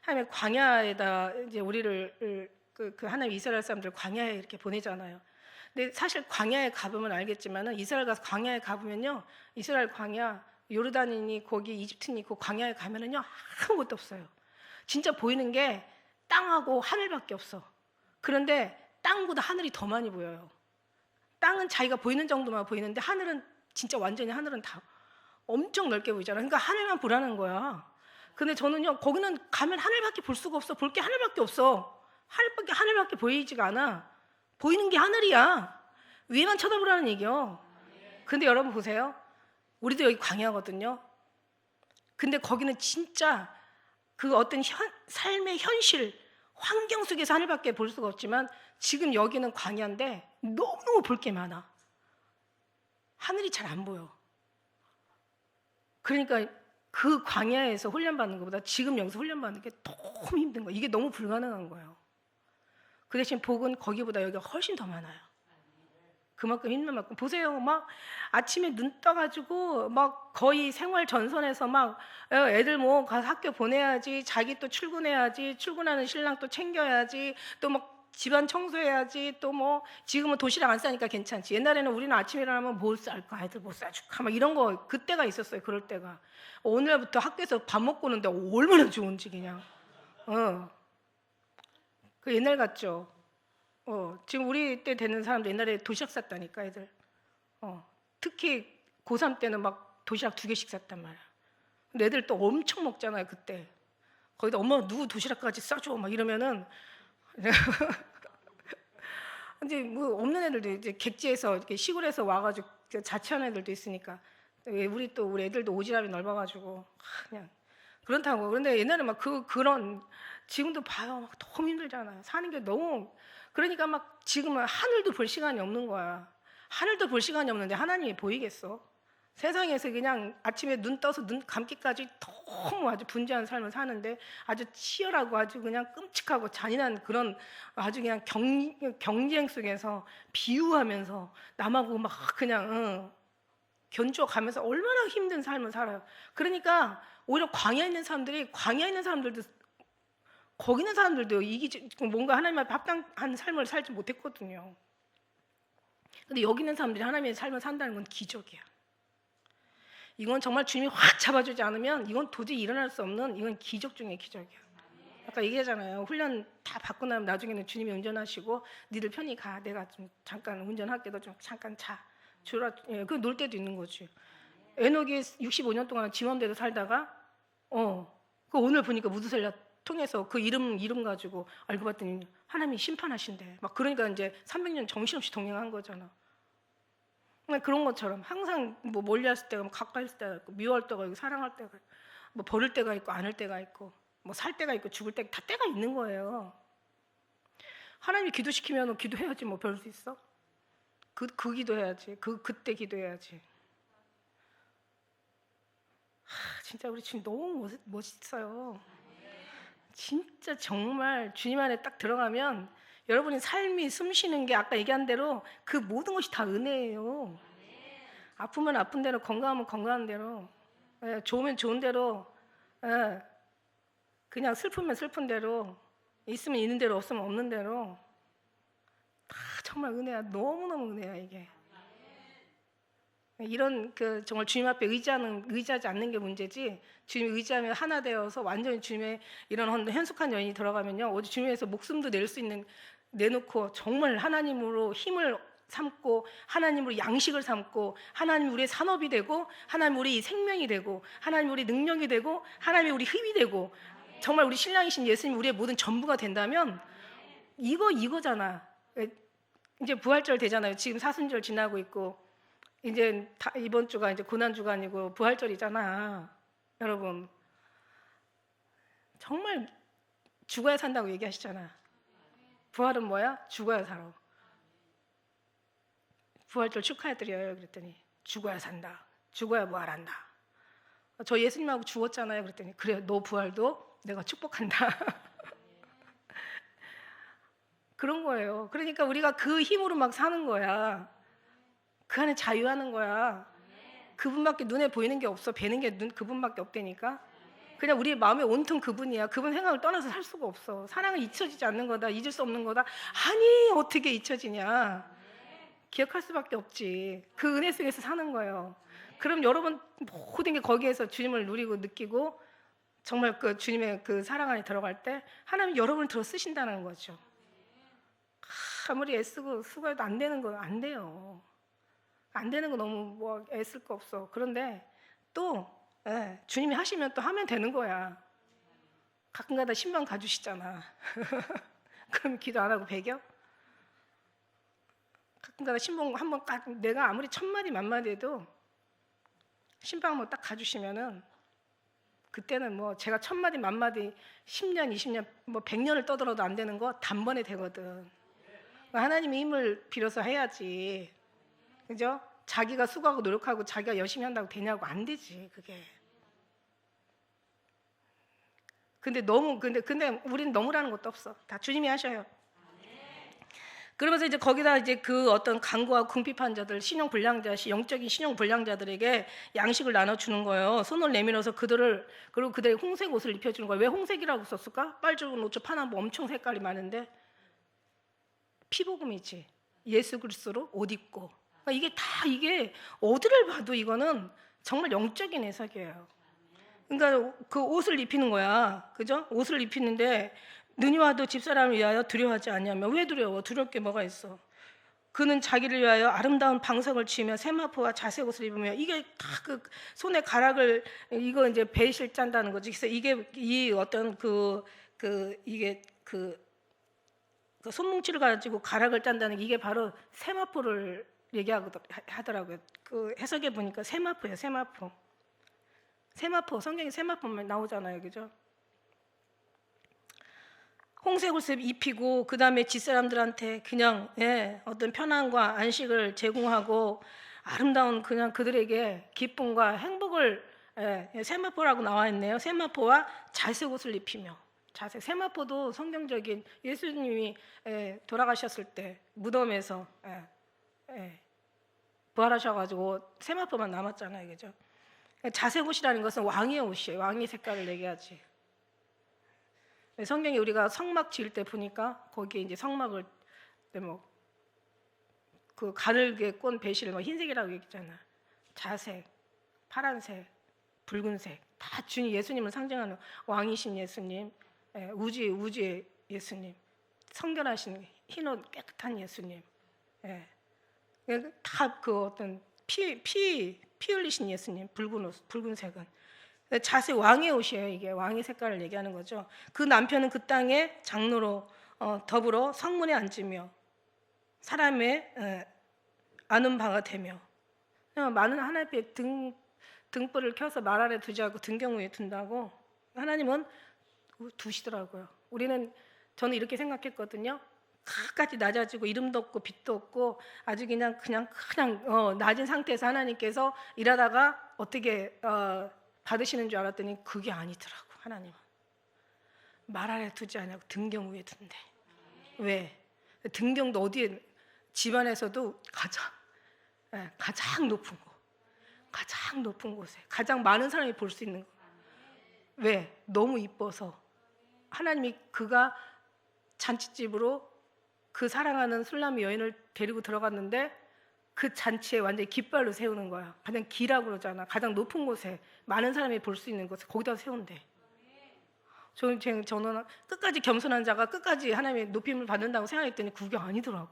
하나님 광야에다 이제 우리를 그 하나님 이스라엘 사람들 광야에 이렇게 보내잖아요. 근데 사실 광야에 가보면 알겠지만은 이스라엘 가서 광야에 가보면요, 이스라엘 광야 요르단이니 거기 이집트니 그 광야에 가면은요 아무것도 없어요. 진짜 보이는 게 땅하고 하늘밖에 없어. 그런데 땅보다 하늘이 더 많이 보여요. 땅은 자기가 보이는 정도만 보이는데 하늘은 진짜 완전히 하늘은 다 엄청 넓게 보이잖아. 그러니까 하늘만 보라는 거야. 근데 저는요 거기는 가면 하늘밖에 볼 수가 없어. 볼 게 하늘밖에 없어. 하늘밖에 보이지가 않아. 보이는 게 하늘이야. 위에만 쳐다보라는 얘기요. 근데 여러분 보세요. 우리도 여기 광야거든요. 근데 거기는 진짜 그 어떤 삶의 현실, 환경 속에서 하늘밖에 볼 수가 없지만 지금 여기는 광야인데 너무너무 볼 게 많아. 하늘이 잘 안 보여. 그러니까 그 광야에서 훈련받는 것보다 지금 여기서 훈련받는 게 너무 힘든 거야. 이게 너무 불가능한 거예요. 그 대신 복은 거기보다 여기가 훨씬 더 많아요. 그만큼 힘든 만큼. 보세요. 막 아침에 눈 떠가지고 막 거의 생활 전선에서 막 애들 뭐 가서 학교 보내야지, 자기 또 출근해야지, 출근하는 신랑 또 챙겨야지, 또 막 집안 청소해야지, 또 뭐 지금은 도시락 안 싸니까 괜찮지. 옛날에는 우리는 아침에 일어나면 뭘 쌀까, 애들 뭐 싸줄까 막 이런 거 그때가 있었어요. 그럴 때가. 오늘부터 학교에서 밥 먹고 오는데 얼마나 좋은지 그냥. 그 옛날 같죠. 지금 우리 때 되는 사람들 옛날에 도시락 쌌다니까 애들. 특히 고3 때는 막 도시락 2개씩 쌌단 말이야. 근데 애들 또 엄청 먹잖아요 그때. 거기다 엄마 누구 도시락까지 싸줘 막 이러면은 이제 뭐 없는 애들도 이제 객지에서 이렇게 시골에서 와가지고 자취하는 애들도 있으니까 우리 애들도 오지랖이 넓어가지고 그냥 그렇다고. 그런데 옛날에 막 그런 지금도 봐요. 막 너무 힘들잖아요. 사는 게 너무. 그러니까 막 지금은 하늘도 볼 시간이 없는 거야. 하늘도 볼 시간이 없는데 하나님이 보이겠어? 세상에서 그냥 아침에 눈 떠서 눈 감기까지 너무 아주 분주한 삶을 사는데 아주 치열하고 아주 그냥 끔찍하고 잔인한 그런 아주 그냥 경쟁 속에서 비유하면서 남하고 막 그냥 견주어가면서 얼마나 힘든 삶을 살아요. 그러니까 오히려 광야에 있는 사람들도 거기 있는 사람들도 뭔가 하나님 앞에 합당한 삶을 살지 못했거든요. 근데 여기 있는 사람들이 하나님의 삶을 산다는 건 기적이야. 이건 정말 주님이 확 잡아주지 않으면 이건 도저히 일어날 수 없는, 이건 기적 중에 기적이야. 아까 얘기하잖아요. 훈련 다 받고 나면 나중에는 주님이 운전하시고 니들 편히 가. 내가 좀 잠깐 운전할게. 너 좀 잠깐 자. 그 놀 때도 있는 거지. 에녹이 65년 동안 지 맘대로 살다가 그 오늘 보니까 무드셀라 통해서 그 이름 가지고 알고 봤더니 하나님이 심판하신대. 막 그러니까 이제 300년 정신없이 동행한 거잖아. 그런 것처럼 항상 뭐 멀리했을 때가 가까이 있을 때가 있고, 미워할 때가 있고, 사랑할 때가 있고, 뭐 버릴 때가 있고, 안을 때가 있고, 뭐 살 때가 있고, 죽을 때 다 때가 있는 거예요. 하나님이 기도시키면 기도해야지 뭐 별 수 있어? 그 기도해야지. 그때 기도해야지. 진짜 우리 주님 너무 멋있어요. 진짜 정말 주님 안에 딱 들어가면 여러분의 삶이 숨쉬는 게 아까 얘기한 대로 그 모든 것이 다 은혜예요. 아프면 아픈 대로, 건강하면 건강한 대로, 좋으면 좋은 대로, 그냥 슬프면 슬픈 대로, 있으면 있는 대로, 없으면 없는 대로 다 정말 은혜야. 너무너무 은혜야 이게. 이런 정말 주님 앞에 의지하지 않는 게 문제지, 주님 의지하면 하나 되어서 완전히 주님의 이런 현숙한 연인이 들어가면요, 어디 주님에서 목숨도 내놓고 정말 하나님으로 힘을 삼고, 하나님으로 양식을 삼고, 하나님 우리의 산업이 되고, 하나님 우리 생명이 되고, 하나님 우리 능력이 되고, 하나님 우리 힘이 되고, 정말 우리 신랑이신 예수님 우리의 모든 전부가 된다면 이거잖아. 이제 부활절 되잖아요. 지금 사순절 지나고 있고, 이제 이번 주가 이제 고난주가 아니고 부활절이잖아. 여러분 정말 죽어야 산다고 얘기하시잖아. 부활은 뭐야? 죽어야 살아. 부활절 축하해드려요. 그랬더니 죽어야 산다. 죽어야 부활한다. 저 예수님하고 죽었잖아요. 그랬더니 그래, 너 부활도 내가 축복한다. 그런 거예요. 그러니까 우리가 그 힘으로 막 사는 거야. 그 안에 자유하는 거야. 그분밖에 눈에 보이는 게 없어. 뵈는 게 그분밖에 없다니까. 그냥 우리 마음에 온통 그분이야. 그분 생각을 떠나서 살 수가 없어. 사랑은 잊혀지지 않는 거다. 잊을 수 없는 거다. 아니 어떻게 잊혀지냐. 기억할 수밖에 없지. 그 은혜 속에서 사는 거예요. 그럼 여러분 모든 게 거기에서 주님을 누리고 느끼고 정말 그 주님의 그 사랑 안에 들어갈 때 하나님 여러분을 들어 쓰신다는 거죠. 아무리 애쓰고 수고해도 안 되는 거 안 돼요. 안 되는 거 너무 뭐 애쓸 거 없어. 그런데 또 주님이 하시면 또 하면 되는 거야. 가끔가다 신방 가주시잖아. 그럼 기도 안 하고 배겨? 가끔가다 신방 한번 내가 아무리 1000마디 만마디 해도 신방 한번 딱 가주시면은 그때는 뭐 제가 1000마디 만마디 10년 20년 뭐 100년을 떠들어도 안 되는 거 단번에 되거든. 하나님의 힘을 빌어서 해야지. 그죠? 자기가 수고하고 노력하고 자기가 열심히 한다고 되냐고 안 되지 그게. 근데 우리는 너무라는 것도 없어. 다 주님이 하셔요. 그러면서 이제 거기다 이제 그 어떤 강구와 궁핍한 자들, 영적인 신용 불량자들에게 양식을 나눠주는 거예요. 손을 내밀어서 그리고 그들의 홍색 옷을 입혀주는 거예요. 왜 홍색이라고 썼을까? 빨주고 노초 파남보 엄청 색깔이 많은데 피복음이지. 예수 그리스도로 옷 입고. 그러니까 이게 어디를 봐도 이거는 정말 영적인 해석이에요. 그러니까 그 옷을 입히는 거야. 그죠? 옷을 입히는데 눈이 와도 집사람을 위하여 두려워하지 않냐면 왜 두려워? 두려울 게 뭐가 있어? 그는 자기를 위하여 아름다운 방석을 치며 세마포와 자색 옷을 입으며 이게 다 그 손에 가락을 이거 이제 배실 짠다는 거지. 그래서 이게 이 어떤 이게 그 손뭉치를 가지고 가락을 짠다는 게 이게 바로 세마포를 얘기하더라고요. 그 해석에 보니까 세마포예요. 세마포. 성경에 세마포만 나오잖아요. 그죠? 홍색 옷을 입히고 그 다음에 집사람들한테 그냥 어떤 편안과 안식을 제공하고 아름다운 그냥 그들에게 기쁨과 행복을 세마포라고 나와 있네요. 세마포와 자색 옷을 입히며 세마포도 성경적인 예수님이 돌아가셨을 때 무덤에서 부활하셔가지고 세마포만 남았잖아요. 그죠? 자색 옷이라는 것은 왕의 옷이에요. 왕의 색깔을 얘기하지. 성경에 우리가 성막 지을 때 보니까 거기에 이제 성막을 그 가늘게 꼰 배실을 흰색이라고 얘기했잖아. 자색, 파란색, 붉은색 다 주님 예수님을 상징하는 왕이신 예수님, 우주의 예수님, 성결하신 흰옷 깨끗한 예수님, 다 그 어떤 피 흘리신 예수님, 붉은색은 자색 왕의 옷이에요. 이게 왕의 색깔을 얘기하는 거죠. 그 남편은 그 땅에 장로로 더불어 성문에 앉으며 사람의 아는 바가 되며 많은 하나님 앞에 등불을 켜서 말 아래 두지 않고 등경 위에 둔다고 하나님은 두시더라고요. 저는 이렇게 생각했거든요. 끝까지 낮아지고 이름도 없고 빛도 없고 아주 그냥 낮은 상태에서 하나님께서 일하다가 어떻게 받으시는 줄 알았더니 그게 아니더라고. 하나님은 말 아래 두지 않냐고 등경 위에 둔대. 왜? 등경도 어디에 집안에서도 가장 높은 곳에 가장 많은 사람이 볼 수 있는 거. 왜? 너무 이뻐서 하나님이 그가 잔치집으로 그 사랑하는 술람이 여인을 데리고 들어갔는데 그 잔치에 완전히 깃발로 세우는 거야. 가장 기라고 그러잖아. 가장 높은 곳에 많은 사람이 볼 수 있는 곳에 거기다 세운대. 저는 끝까지 겸손한 자가 끝까지 하나님의 높임을 받는다고 생각했더니 그게 아니더라고.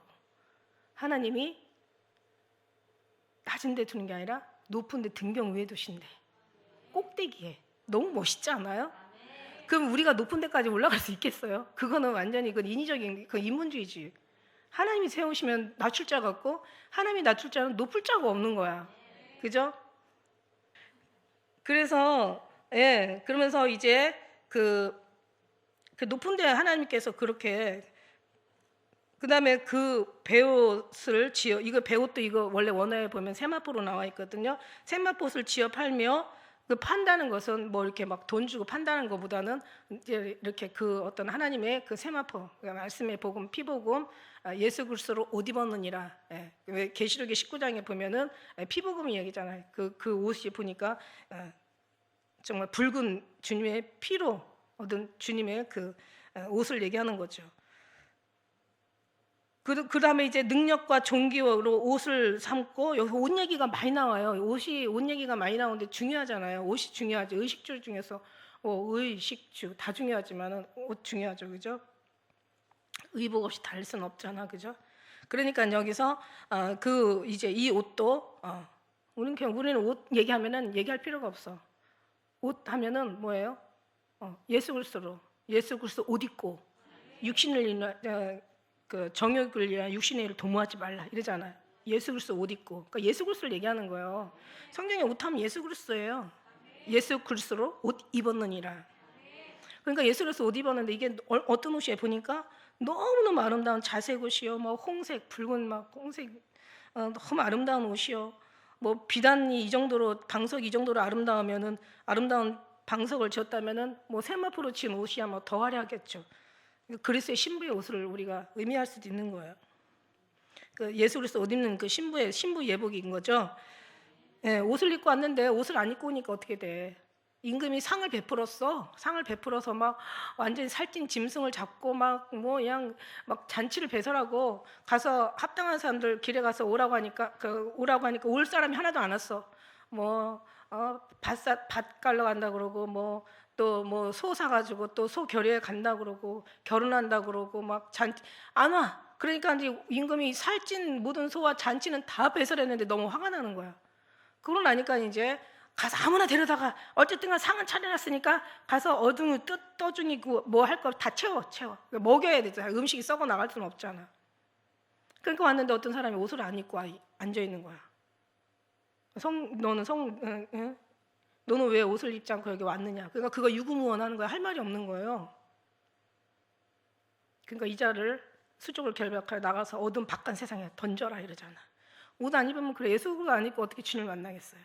하나님이 낮은 데 두는 게 아니라 높은 데 등경 위에 두신대. 꼭대기에. 너무 멋있지 않아요? 그럼 우리가 높은 데까지 올라갈 수 있겠어요? 그거는 완전히 인위적인 인문주의지. 하나님이 세우시면 낮출 자가 없고 하나님이 낮출 자는 높을 자가 없는 거야. 그죠? 그래서 그러면서 이제 그 높은 데 하나님께서 그렇게 그다음에 그 베옷을 지어 이거 베옷도 이거 원래 원어에 보면 세마포로 나와 있거든요. 세마포를 지어 팔며 그 판다는 것은 뭐 이렇게 막 돈 주고 판다는 것보다는 이제 이렇게 그 어떤 하나님의 그 세마포, 그러니까 말씀의 복음, 피복음, 예수 그리스도로 옷 입었느니라. 예. 왜 계시록의 19장에 보면은 피복음 이야기잖아요. 그 옷이 보니까 정말 붉은 주님의 피로 얻은 주님의 그 옷을 얘기하는 거죠. 그 다음에 이제 능력과 존귀로 옷을 삼고, 여기 옷 얘기가 많이 나와요. 옷 얘기가 많이 나오는데 중요하잖아요. 옷이 중요하죠. 의식주 중에서 의식주 다 중요하지만은 옷 중요하죠, 그죠? 의복 없이 다닐 수는 없잖아, 그죠? 그러니까 여기서 그 이제 이 옷도 우리는 옷 얘기하면은 얘기할 필요가 없어. 옷 하면은 뭐예요? 예수 그리스도 옷 입고 육신을 인한 그 정욕을 위한 육신의 일을 도모하지 말라 이러잖아요. 예수 그리스도 옷 입고, 그러니까 예수 그리스도를 얘기하는 거예요. 성경에 옷하면 예수 그리스도예요. 예수 그리스도로 옷 입었느니라. 그러니까 예수 그리스도 옷 입었는데 이게 어떤 옷이에요? 보니까 너무너무 아름다운 자색 옷이요, 뭐 홍색, 붉은 막 홍색, 너무 아름다운 옷이요. 뭐 비단이 이 정도로, 방석이 이 정도로 아름다우면은, 아름다운 방석을 지었다면은 뭐 세마포로 지은 옷이야 뭐 더 화려하겠죠. 그리스도의 신부의 옷을 우리가 의미할 수도 있는 거예요. 그 예수 그리스도 옷 입는 그 신부 예복인 거죠. 예, 옷을 입고 왔는데 옷을 안 입고 오니까 어떻게 돼? 임금이 상을 베풀어서 막 완전히 살찐 짐승을 잡고 막 뭐 그냥 막 잔치를 배설하고, 가서 합당한 사람들 길에 가서 오라고 하니까 올 사람이 하나도 안 왔어. 뭐 밭 갈러 간다 그러고, 뭐 또 뭐 소 사가지고 또 소 결의에 간다 그러고, 결혼한다 그러고 막 잔치 안 와. 그러니까 이제 임금이 살찐 모든 소와 잔치는 다 배설했는데 너무 화가 나는 거야. 그러고 나니까 이제 가서 아무나 데려다가 어쨌든 상은 차려놨으니까 가서 어둥이 떠중이 뭐 할 거 다 채워 먹여야 되잖아. 음식이 썩어 나갈 수는 없잖아. 그러니까 왔는데 어떤 사람이 옷을 안 입고 앉아 있는 거야. 너는 왜 옷을 입지 않고 여기 왔느냐? 그러니까 그거 유구무원하는 거야. 할 말이 없는 거예요. 그러니까 이자를 수족을 결박하여 나가서 어두운 바깥 세상에 던져라 이러잖아. 옷 안 입으면 그래, 예수를 안 입고 어떻게 주님을 만나겠어요?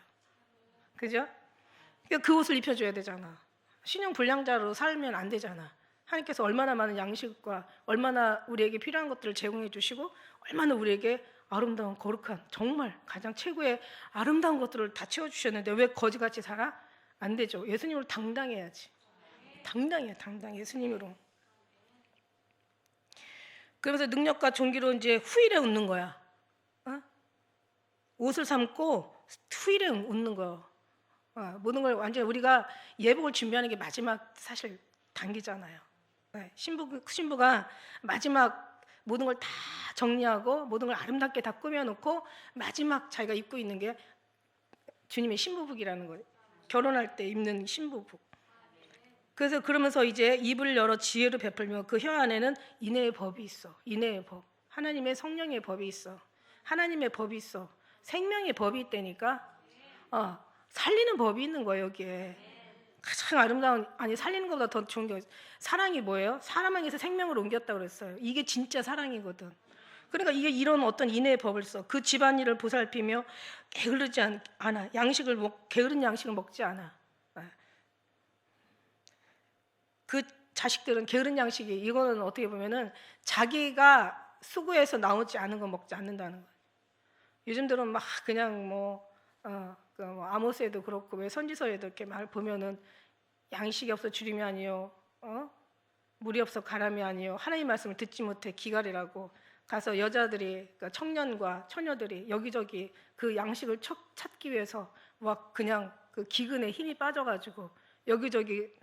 그죠? 그러니까 그 옷을 입혀줘야 되잖아. 신용 불량자로 살면 안 되잖아. 하나님께서 얼마나 많은 양식과 얼마나 우리에게 필요한 것들을 제공해 주시고, 얼마나 우리에게 아름다운 거룩한 정말 가장 최고의 아름다운 것들을 다 채워주셨는데 왜 거지같이 살아? 안 되죠. 예수님으로 당당해야지. 당당해 예수님으로. 그러면서 능력과 존귀로 이제 후일에 웃는 거야. 옷을 삼고 후일에 웃는 거. 모든 걸 완전히 우리가 예복을 준비하는 게 마지막 사실 단계잖아요. 신부가 마지막 모든 걸 다 정리하고 모든 걸 아름답게 다 꾸며놓고 마지막 자기가 입고 있는 게 주님의 신부복이라는 거예요. 결혼할 때 입는 신부복. 그래서 그러면서 이제 입을 열어 지혜를 베풀며 그 혀 안에는 인애의 법이 있어. 인애의 법. 하나님의 성령의 법이 있어. 하나님의 법이 있어. 생명의 법이 있다니까. 살리는 법이 있는 거예요, 여기에. 가장 아름다운, 살리는 것보다 더 좋은 게 사랑이 뭐예요? 사람에게서 생명을 옮겼다 그랬어요. 이게 진짜 사랑이거든. 그러니까 이게 이런 어떤 인애의 법을 써. 그 집안일을 보살피며 게으르지 않아. 게으른 양식을 먹지 않아. 그 자식들은 게으른 양식이, 이거는 어떻게 보면은 자기가 수고해서 나오지 않은 거 먹지 않는다는 거예요. 요즘들은 막 그냥 아모스에도 그렇고 왜 선지서에도 이렇게 말 보면은 양식이 없어 주림이 아니요, 물이 없어 가람이 아니요, 하나님 말씀을 듣지 못해 기갈이라고 가서 여자들이, 그러니까 청년과 처녀들이 여기저기 그 양식을 찾기 위해서 막 그냥 그 기근에 힘이 빠져가지고 여기저기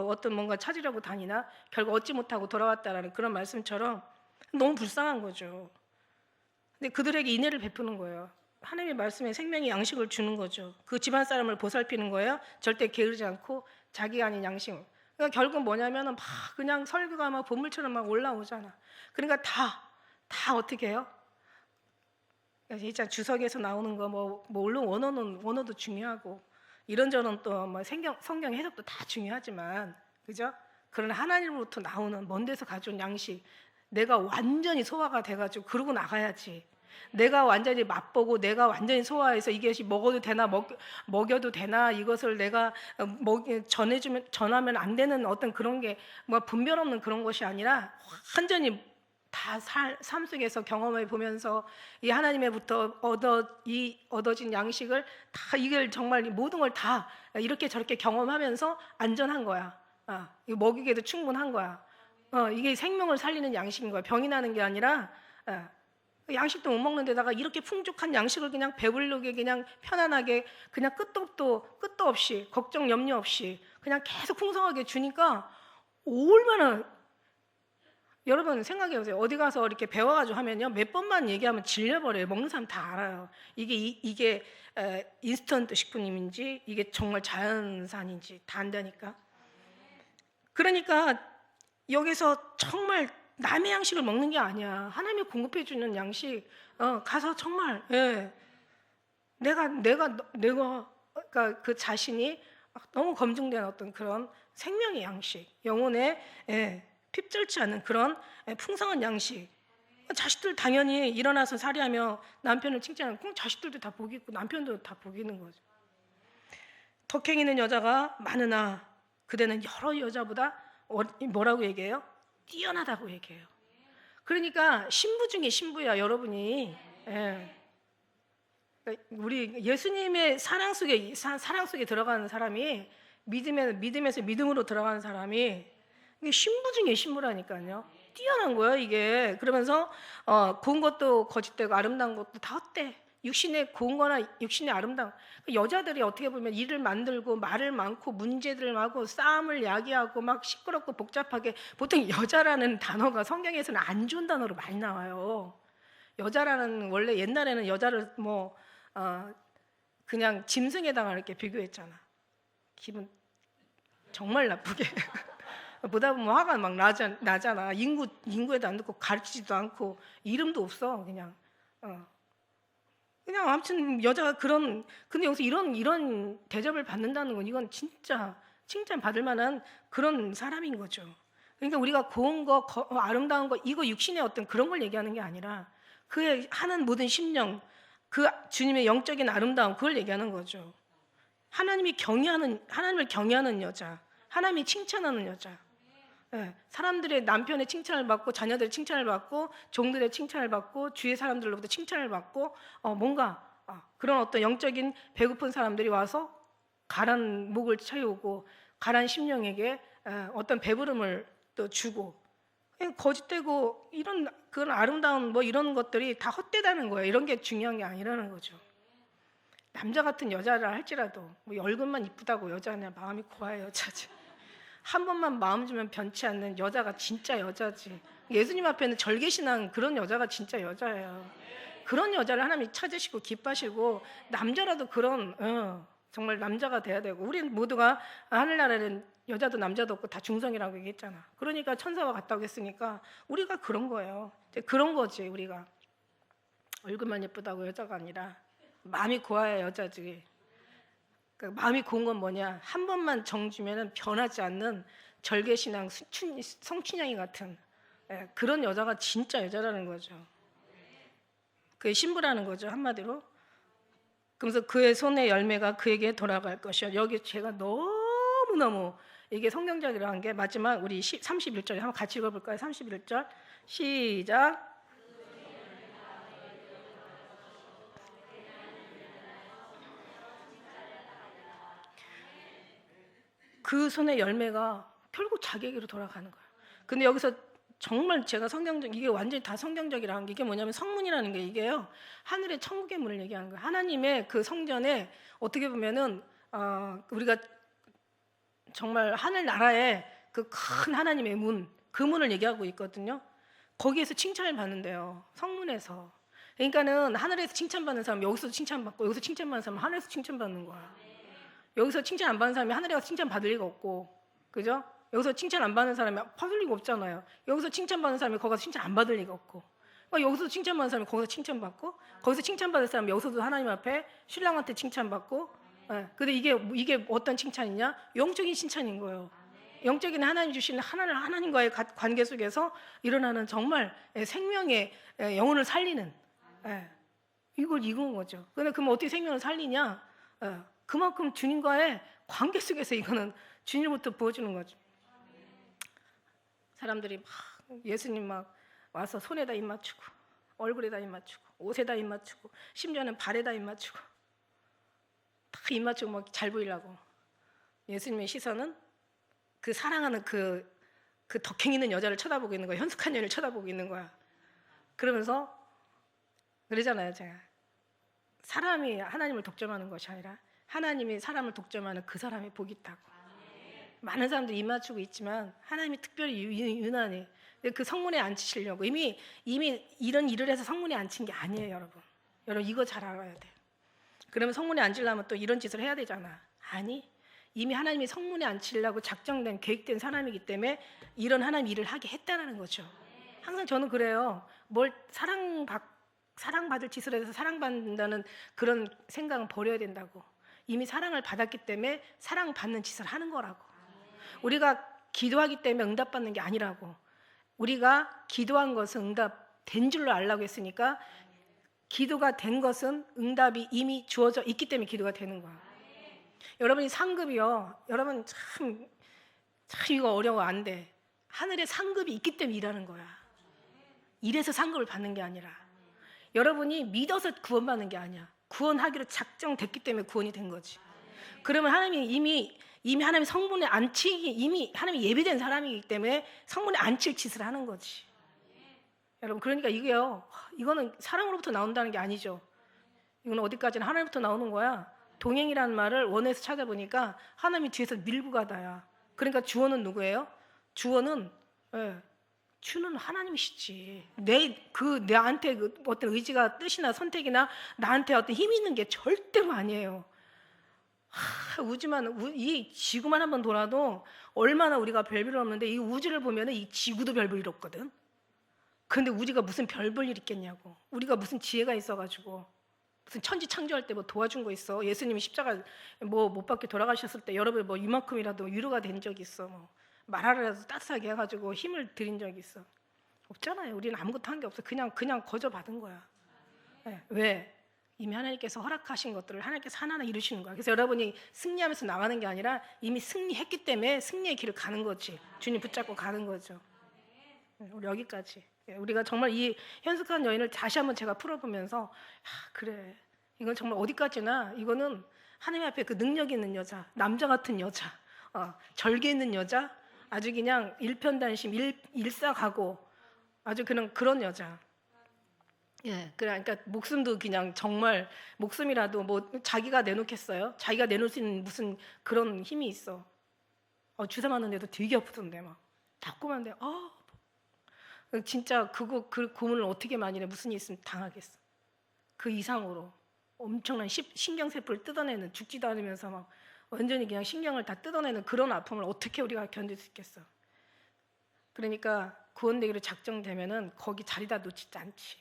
어떤 뭔가 찾으려고 다니나 결국 얻지 못하고 돌아왔다라는 그런 말씀처럼 너무 불쌍한 거죠. 근데 그들에게 인애를 베푸는 거예요. 하나님의 말씀에 생명의 양식을 주는 거죠. 그 집안 사람을 보살피는 거예요. 절대 게으르지 않고 자기가 아닌 양식. 그러니까 결국 뭐냐면은 막 그냥 설교가 막 보물처럼 막 올라오잖아. 그러니까 다 어떻게 해요? 진짜 주석에서 나오는 거 물론 원어도 중요하고 이런저런 또 뭐 성경 해석도 다 중요하지만, 그죠? 그러나 하나님으로부터 나오는 먼 데서 가져온 양식, 내가 완전히 소화가 돼가지고 그러고 나가야지. 내가 완전히 맛보고 내가 완전히 소화해서 이것이 먹어도 되나 먹여도 되나 이것을 내가 전하면 안 되는 어떤 그런 게 뭐 분별 없는 그런 것이 아니라 완전히 다 삶 속에서 경험해 보면서 이 하나님의부터 얻어진 양식을 다 이걸 정말 모든 걸 다 이렇게 저렇게 경험하면서 안전한 거야. 이거 먹이기에도 충분한 거야. 이게 생명을 살리는 양식인 거야. 병이 나는 게 아니라 양식도 못 먹는 데다가 이렇게 풍족한 양식을 그냥 배부르게 그냥 편안하게 그냥 끝도 없이 걱정 염려 없이 그냥 계속 풍성하게 주니까 얼마나 여러분 생각해 보세요. 어디 가서 이렇게 배워가지고 하면요 몇 번만 얘기하면 질려버려요. 먹는 사람 다 알아요. 이게 인스턴트 식품인지 이게 정말 자연산인지 다 안다니까. 그러니까 여기서 정말 남의 양식을 먹는 게 아니야. 하나님이 공급해 주는 양식. 가서 정말 내가 그러니까 그 자신이 너무 검증된 어떤 그런 생명의 양식, 영혼의 핍절치 않은 그런 풍성한 양식. 자식들 당연히 일어나서 살이하며 남편을 칭찬하고 그럼 자식들도 다 복이 있고 남편도 다 복이 있는 거죠. 덕행이는 여자가 많으나 그대는 여러 여자보다 뭐라고 얘기해요? 뛰어나다고 얘기해요. 그러니까 신부 중에 신부야 여러분이. 우리 예수님의 사랑 속에 들어가는 사람이 믿음에서 믿음으로 들어가는 사람이 이게 신부 중에 신부라니까요. 뛰어난 거예요 이게. 그러면서 고운 것도 거짓되고 아름다운 것도 다 헛돼. 육신의 고운 거나 육신의 아름다운 여자들이 어떻게 보면 일을 만들고 말을 많고 문제들을 하고 싸움을 야기하고 막 시끄럽고 복잡하게 보통 여자라는 단어가 성경에서는 안 좋은 단어로 많이 나와요. 여자라는 원래 옛날에는 여자를 그냥 짐승에다가 이렇게 비교했잖아. 기분 정말 나쁘게 보다 보면 화가 막 나잖아. 인구에도 안 듣고 가르치지도 않고 이름도 없어 그냥. 그냥 아무튼 여자가 근데 여기서 이런 대접을 받는다는 건 이건 진짜 칭찬 받을 만한 그런 사람인 거죠. 그러니까 우리가 고운 거, 아름다운 거 이거 육신의 어떤 그런 걸 얘기하는 게 아니라 그의 하는 모든 심령, 그 주님의 영적인 아름다움 그걸 얘기하는 거죠. 하나님을 경외하는 여자, 하나님이 칭찬하는 여자. 사람들의 남편의 칭찬을 받고 자녀들의 칭찬을 받고 종들의 칭찬을 받고 주위 사람들로부터 칭찬을 받고 뭔가 그런 어떤 영적인 배고픈 사람들이 와서 가란 목을 채우고 가란 심령에게 어떤 배부름을 또 주고 거짓되고 이런 그런 아름다운 이런 것들이 다 헛되다는 거예요. 이런 게 중요한 게 아니라는 거죠. 남자 같은 여자라 할지라도 얼굴만 이쁘다고 여자냐 마음이 고와야 여자지. 한 번만 마음 주면 변치 않는 여자가 진짜 여자지. 예수님 앞에는 절개신앙 그런 여자가 진짜 여자예요. 그런 여자를 하나님이 찾으시고 기뻐하시고 남자라도 그런 정말 남자가 돼야 되고 우리는 모두가 하늘나라는 여자도 남자도 없고 다 중성이라고 얘기했잖아. 그러니까 천사와 같다고 했으니까 우리가 그런 거예요. 그런 거지 우리가. 얼굴만 예쁘다고 여자가 아니라 마음이 고와야 여자지. 그러니까 마음이 고운 건 뭐냐? 한 번만 정 주면은 변하지 않는 절개신앙 성춘향이 같은 그런 여자가 진짜 여자라는 거죠. 그게 신부라는 거죠 한마디로. 그래서 그의 손의 열매가 그에게 돌아갈 것이요. 여기 제가 너무너무 이게 성경적이라는 게 마지막 우리 31절에 한번 같이 읽어볼까요? 31절 시작. 그 손의 열매가 결국 자기에게로 돌아가는 거예요. 근데 여기서 정말 제가 이게 완전히 다 성경적이라는 게 이게 뭐냐면 성문이라는 게 이게요. 하늘의 천국의 문을 얘기하는 거예요. 하나님의 그 성전에 어떻게 보면은 우리가 정말 하늘나라의 그 큰 하나님의 문, 그 문을 얘기하고 있거든요. 거기에서 칭찬을 받는데요. 성문에서. 그러니까는 하늘에서 칭찬받는 사람 여기서도 칭찬받고 여기서 칭찬받는 사람 하늘에서 칭찬받는 거야. 여기서 칭찬 안 받는 사람이 하늘에 가서 칭찬 받을 리가 없고, 그죠? 여기서 칭찬 안 받는 사람이 받을 리가 없잖아요. 여기서 칭찬 받는 사람이 거기서 칭찬 안 받을 리가 없고, 여기서 칭찬 받는 사람이 거기서 칭찬 받고, 거기서 칭찬 받을 사람이 여기서도 하나님 앞에 신랑한테 칭찬 받고, 근데 이게 어떤 칭찬이냐? 영적인 칭찬인 거예요. 영적인 하나님 주시는 하나님과의 관계 속에서 일어나는 정말 생명의 영혼을 살리는 예. 이걸 이룬 거죠. 근데 그럼 어떻게 생명을 살리냐? 예. 그만큼 주님과의 관계 속에서 이거는 주님부터 보여주는 거죠. 사람들이 막 예수님 막 와서 손에다 입 맞추고 얼굴에다 입 맞추고 옷에다 입 맞추고 심지어는 발에다 입 맞추고 다 입 맞추고 막 잘 보이려고. 예수님의 시선은 그 사랑하는 그 덕행 있는 여자를 쳐다보고 있는 거야. 현숙한 여인을 쳐다보고 있는 거야. 그러면서 그러잖아요. 제가 사람이 하나님을 독점하는 것이 아니라 하나님이 사람을 독점하는 그 사람이 복이 있다고. 많은 사람들이 입 맞추고 있지만 하나님이 특별히 유난히 그 성문에 앉히시려고 이미 이런 일을 해서 성문에 앉힌 게 아니에요. 여러분 이거 잘 알아야 돼요. 그러면 성문에 앉으려면 또 이런 짓을 해야 되잖아. 아니, 이미 하나님이 성문에 앉히려고 작정된 계획된 사람이기 때문에 이런 하나님 일을 하게 했다는 거죠. 항상 저는 그래요. 뭘 사랑받을 짓을 해서 사랑받는다는 그런 생각은 버려야 된다고. 이미 사랑을 받았기 때문에 사랑받는 짓을 하는 거라고. 우리가 기도하기 때문에 응답받는 게 아니라고. 우리가 기도한 것은 응답된 줄로 알라고 했으니까 기도가 된 것은 응답이 이미 주어져 있기 때문에 기도가 되는 거야. 여러분이 상급이요. 여러분 참 이거 어려워 안 돼. 하늘에 상급이 있기 때문에 일하는 거야. 이래서 상급을 받는 게 아니라 여러분이 믿어서 구원받는 게 아니야. 구원하기로 작정됐기 때문에 구원이 된 거지. 그러면 하나님이 이미 하나님 성문에 앉히기 이미 하나님이 예비된 사람이기 때문에 성문에 앉힐 짓을 하는 거지. 여러분 그러니까 이거는 사랑으로부터 나온다는 게 아니죠. 이거는 어디까지나 하나님부터 나오는 거야. 동행이라는 말을 원에서 찾아보니까 하나님이 뒤에서 밀고 가다야. 그러니까 주어는 누구예요? 주어는 주는 하나님이시지. 나한테 어떤 의지가 뜻이나 선택이나 나한테 어떤 힘이 있는 게 절대로 아니에요. 이 지구만 한번 돌아도 얼마나 우리가 별별 없는데 이 우주를 보면 이 지구도 별볼 없거든. 근데 우리가 무슨 별볼 일 있겠냐고. 우리가 무슨 지혜가 있어가지고 무슨 천지 창조할 때 뭐 도와준 거 있어? 예수님이 십자가 못 박혀 돌아가셨을 때 여러분 뭐 이만큼이라도 위로가 된 적이 있어? 뭐 말하라도 따뜻하게 해가지고 힘을 드린 적이 있어? 없잖아요. 우리는 아무것도 한 게 없어. 그냥 거저 받은 거야. 네. 왜? 이미 하나님께서 허락하신 것들을 하나님께서 하나하나 이루시는 거야. 그래서 여러분이 승리하면서 나가는 게 아니라 이미 승리했기 때문에 승리의 길을 가는 거지. 주님 붙잡고 가는 거죠. 우리 여기까지. 우리가 정말 이 현숙한 여인을 다시 한번 제가 풀어보면서 그래, 이건 정말 어디까지나 이거는 하나님 앞에 그 능력 있는 여자, 남자 같은 여자, 절개 있는 여자, 아주 그냥 일편단심, 일사각오, 아주 그런 여자. 그러니까 목숨도 그냥 정말 목숨이라도 뭐 자기가 내놓겠어요? 자기가 내놓을 수 있는 무슨 그런 힘이 있어? 주사 맞는데도 되게 아프던데 막 따끔한데 진짜 그 고문을 어떻게 만일에 무슨 일 있으면 당하겠어? 그 이상으로 엄청난 신경세포를 뜯어내는, 죽지도 않으면서 막 완전히 그냥 신경을 다 뜯어내는 그런 아픔을 어떻게 우리가 견딜 수 있겠어? 그러니까 구원되기로 작정되면은 거기 자리다 놓치지 않지.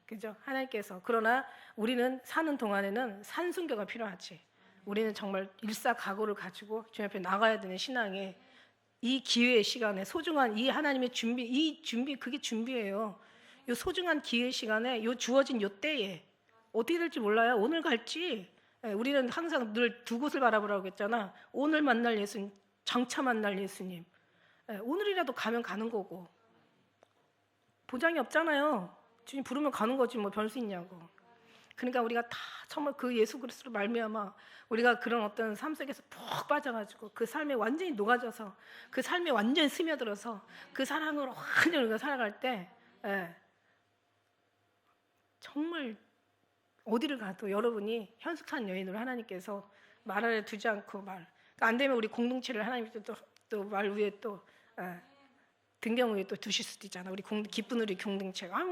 그죠? 하나님께서. 그러나 우리는 사는 동안에는 산순교가 필요하지. 우리는 정말 일사각오를 가지고 주님 앞에 나가야 되는 신앙에 이 기회의 시간에 소중한 이 하나님의 준비 그게 준비예요. 이 소중한 기회의 시간에 이 주어진 이 때에 어떻게 될지 몰라요. 오늘 갈지. 우리는 항상 늘 두 곳을 바라보라고 했잖아. 오늘 만날 예수님, 장차 만날 예수님. 오늘이라도 가면 가는 거고. 보장이 없잖아요. 주님 부르면 가는 거지 뭐 별 수 있냐고. 그러니까 우리가 다 정말 그 예수 그리스도로 말미암아 우리가 그런 어떤 삶 속에서 푹 빠져가지고 그 삶에 완전히 녹아져서 그 삶에 완전히 스며들어서 그 사랑으로 완전히 우리가 살아갈 때 정말 어디를 가도 여러분이 현숙한 여인으로 하나님께서 말 아래 두지 않고 그러니까 안 되면 우리 공동체를 하나님께서 또 말 위에 또 등경 위에 또 두실 수도 있잖아. 우리 기쁜 우리 공동체가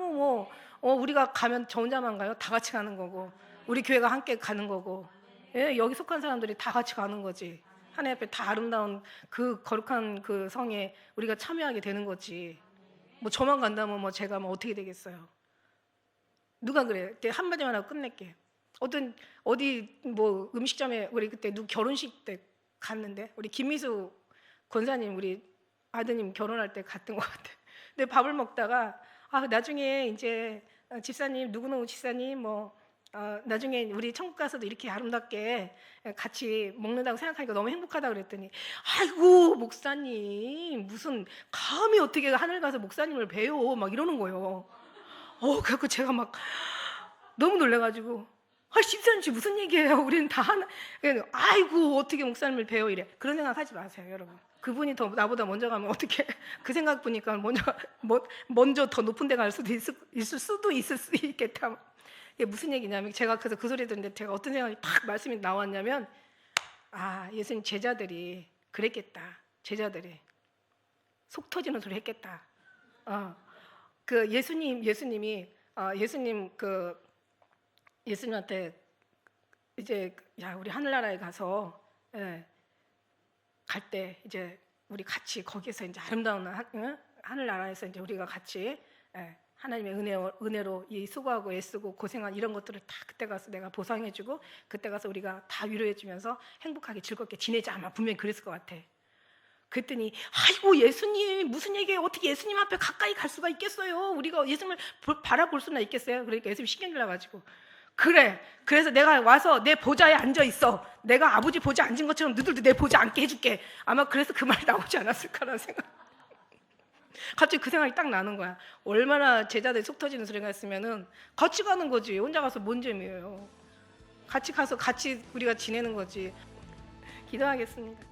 우리가 가면 저 혼자만 가요? 다 같이 가는 거고 우리 교회가 함께 가는 거고 여기 속한 사람들이 다 같이 가는 거지. 하나님 앞에 다 아름다운 그 거룩한 그 성에 우리가 참여하게 되는 거지. 뭐 저만 간다면 뭐 제가 뭐 어떻게 되겠어요? 누가 그래? 한마디만 하고 끝낼게. 어디 뭐 음식점에 우리 그때 누구 결혼식 때 갔는데 우리 김미수 권사님 우리 아드님 결혼할 때 갔던 것 같아. 근데 밥을 먹다가 나중에 이제 집사님 누구누구 집사님 나중에 우리 천국 가서도 이렇게 아름답게 같이 먹는다고 생각하니까 너무 행복하다고 그랬더니 아이고 목사님 무슨 감히 어떻게 하늘 가서 목사님을 봬요 막 이러는 거예요. 그래갖고 제가 막 너무 놀래가지고 집사님 지금 무슨 얘기예요? 우리는 다 하나. 아이고 어떻게 목사님을 뵈요 이래. 그런 생각하지 마세요 여러분. 그분이 더 나보다 먼저 가면 어떻게 그 생각 보니까 먼저 더 높은 데 갈 수도 있을 수 있겠다. 이게 무슨 얘기냐면 제가 그래서 그 소리 듣는데 제가 어떤 생각이 팍 말씀이 나왔냐면 예수님 제자들이 그랬겠다. 제자들이 속 터지는 소리 했겠다. 그 예수님이 예수님한테 이제 우리 하늘나라에 가서 갈 때 이제 우리 같이 거기서 이제 아름다운 하늘나라에서 이제 우리가 같이 하나님의 은혜로 이 수고하고 애쓰고 고생한 이런 것들을 다 그때 가서 내가 보상해주고 그때 가서 우리가 다 위로해주면서 행복하게 즐겁게 지내자 아마 분명히 그랬을 것 같아. 그랬더니 아이고 예수님 무슨 얘기예요? 어떻게 예수님 앞에 가까이 갈 수가 있겠어요? 우리가 예수님을 바라볼 수나 있겠어요? 그러니까 예수님 신경 질러가지고 그래서 내가 와서 내 보좌에 앉아 있어. 내가 아버지 보좌에 앉은 것처럼 너희들도 내 보좌에 앉게 해줄게. 아마 그래서 그 말이 나오지 않았을까라는 생각. 갑자기 그 생각이 딱 나는 거야. 얼마나 제자들이 속 터지는 소리가 했으면은 같이 가는 거지. 혼자 가서 뭔 재미예요. 같이 가서 같이 우리가 지내는 거지. 기도하겠습니다.